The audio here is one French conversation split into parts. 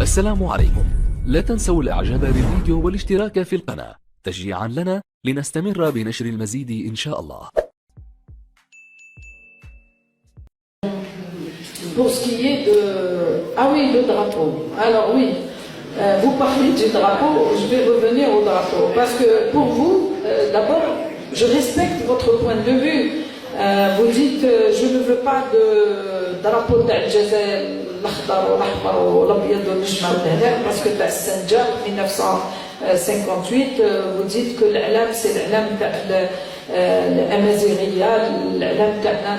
السلام عليكم. لا تنسوا الاعجاب بالفيديو والاشتراك في القناة تشجيعا لنا لنستمر بنشر المزيد إن شاء الله. Pour ce qui est de... Ah oui, le drapeau. Alors oui, vous parlez du drapeau, je vais revenir au drapeau. Parce que pour vous, d'abord, je respecte votre point de vue. Vous dites, je ne veux pas de drapeau d'Al-Jazair, l'Akhdar, l'Ahmar, l'Abyad, l'Ajmar, parce que dans Sanjar, 1958, vous dites que l'Alam, c'est l'Alam الأمازيغية الإعلام تاعنا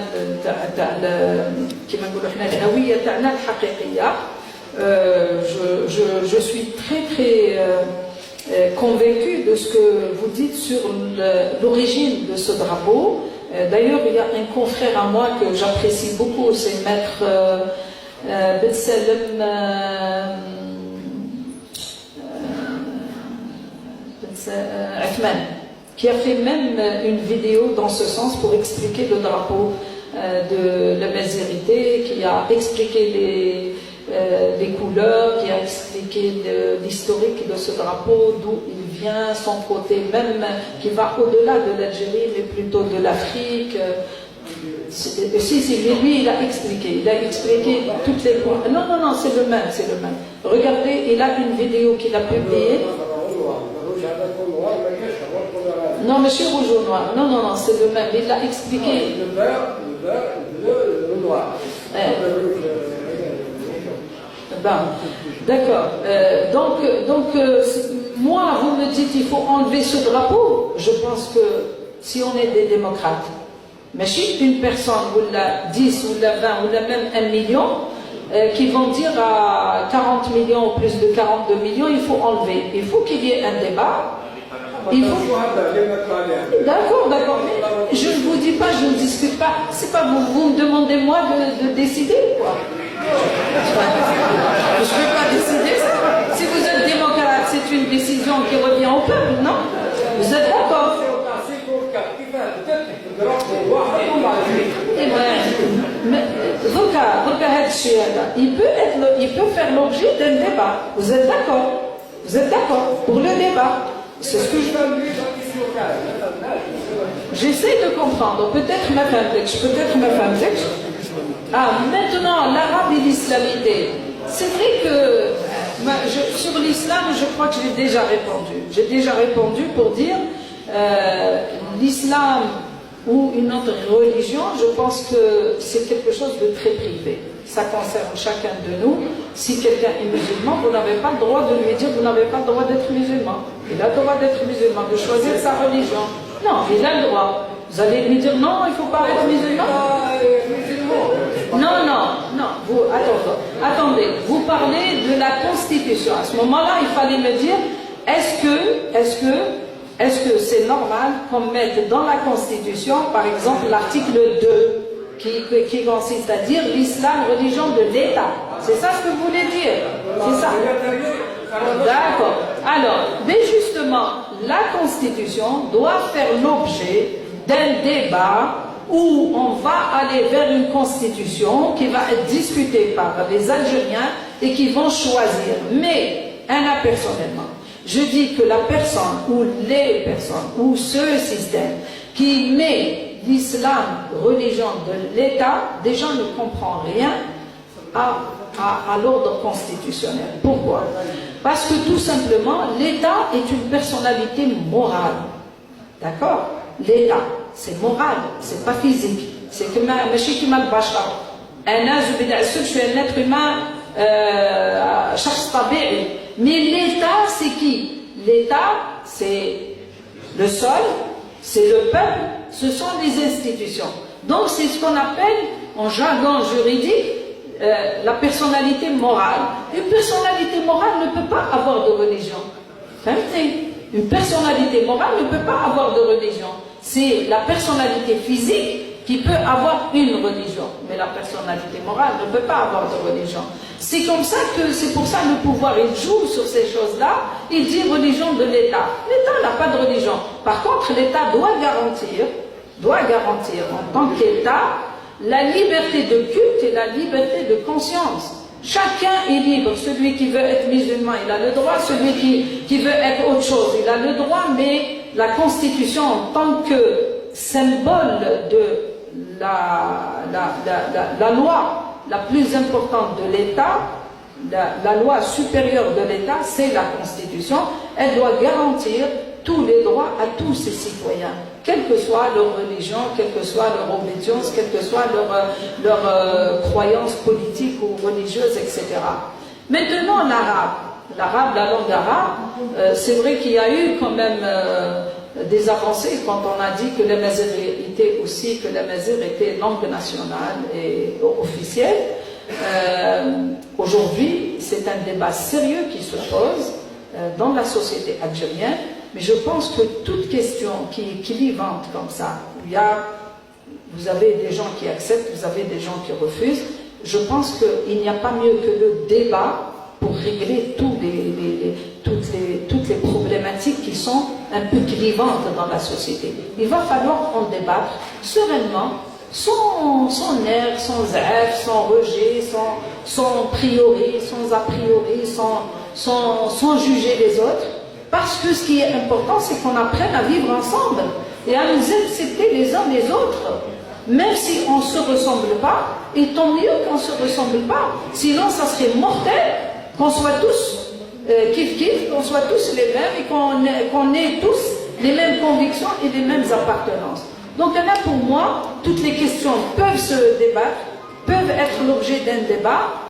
كما نقولوا حنا الهوية تاعنا الحقيقية. Je suis très convaincu de ce que vous dites sur l'origine de ce drapeau. D'ailleurs, il y a un confrère à moi que j'apprécie beaucoup, c'est Maître Ben Salem Athman, qui a fait même une vidéo dans ce sens pour expliquer le drapeau de la Mazérité, qui a expliqué les couleurs, qui a expliqué l'historique de ce drapeau, d'où il vient, son côté même, qui va au-delà de l'Algérie, mais plutôt de l'Afrique. Si, mais lui, il a expliqué toutes les points. Non, c'est le même. Regardez, il a une vidéo qu'il a publiée. Non, monsieur rouge ou noir. Non, c'est le même. Il l'a expliqué. Le vert, le noir. D'accord. Donc, moi, vous me dites qu'il faut enlever ce drapeau. Je pense que si on est des démocrates, mais si une personne, ou la 10, ou la 20, ou la même 1 million, qui vont dire à 40 millions ou plus de 42 millions, il faut enlever. Il faut qu'il y ait un débat. D'accord, mais je ne vous dis pas, je ne discute pas. C'est pas vous me demandez moi de décider, quoi. Je ne peux pas décider. Si vous êtes démocrate, c'est une décision qui revient au peuple, non? Vous êtes d'accord? Il peut faire l'objet d'un débat. Vous êtes d'accord? Pour le débat. C'est ce que je veux. J'essaie de comprendre. Peut-être ma femme. Ah, maintenant, l'arabe et l'islamité. C'est vrai que sur l'islam, je crois que j'ai déjà répondu. J'ai déjà répondu pour dire l'islam ou une autre religion, je pense que c'est quelque chose de très privé. Ça concerne chacun de nous. Si quelqu'un est musulman, vous n'avez pas le droit de lui dire vous n'avez pas le droit d'être musulman. Il a le droit d'être musulman, de choisir sa religion. Non, il a le droit. Vous allez lui dire non, il ne faut pas être musulman. Non. Vous, attendez. Vous parlez de la Constitution. À ce moment-là, il fallait me dire est-ce que c'est normal qu'on mette dans la Constitution, par exemple, l'article 2 qui consiste à dire l'islam, religion de l'État. C'est ça ce que vous voulez dire? C'est ça? D'accord. Alors, mais justement, la Constitution doit faire l'objet d'un débat où on va aller vers une Constitution qui va être discutée par les Algériens et qui vont choisir. Mais, personnellement, je dis que la personne ou les personnes ou ce système qui met l'islam, religion de l'État, déjà ne comprend rien à l'ordre constitutionnel. Pourquoi? Parce que tout simplement, l'État est une personnalité morale. D'accord? L'État, c'est moral, c'est pas physique. C'est que je suis un être humain, mais l'État, c'est qui? L'État, c'est le sol, c'est le peuple, ce sont les institutions. Donc c'est ce qu'on appelle, en jargon juridique, la personnalité morale. Une personnalité morale ne peut pas avoir de religion. Une personnalité morale ne peut pas avoir de religion. C'est la personnalité physique qui peut avoir une religion. Mais la personnalité morale ne peut pas avoir de religion. C'est comme ça que, c'est pour ça que le pouvoir, il joue sur ces choses-là. Il dit religion de l'État. L'État n'a pas de religion. Par contre, l'État doit garantir en tant qu'État la liberté de culte et la liberté de conscience. Chacun est libre. Celui qui veut être musulman, il a le droit. Celui qui veut être autre chose, il a le droit. Mais la Constitution, en tant que symbole de la loi la plus importante de l'État, la loi supérieure de l'État, c'est la Constitution. Elle doit garantir tous les droits à tous ses citoyens, quelle que soit leur religion, quelle que soit leur obédience, quelle que soit leur croyance politique ou religieuse, etc. Maintenant, l'arabe, la langue arabe, c'est vrai qu'il y a eu quand même des avancées quand on a dit que le mazir était aussi, que le mazir était langue nationale et officielle. Aujourd'hui, c'est un débat sérieux qui se pose dans la société algérienne, mais je pense que toute question qui est clivante comme ça, vous avez des gens qui acceptent, vous avez des gens qui refusent, je pense qu'il n'y a pas mieux que le débat pour régler toutes les problématiques qui sont un peu clivantes dans la société. Il va falloir en débattre sereinement, sans nerfs, sans zèf, sans rejet, sans priori, sans a priori, sans juger les autres. Parce que ce qui est important, c'est qu'on apprenne à vivre ensemble et à nous accepter les uns les autres. Même si on ne se ressemble pas, et tant mieux qu'on ne se ressemble pas. Sinon, ça serait mortel qu'on soit tous kiff-kiff, qu'on soit tous les mêmes et qu'on ait tous les mêmes convictions et les mêmes appartenances. Donc là, pour moi, toutes les questions peuvent se débattre, peuvent être l'objet d'un débat.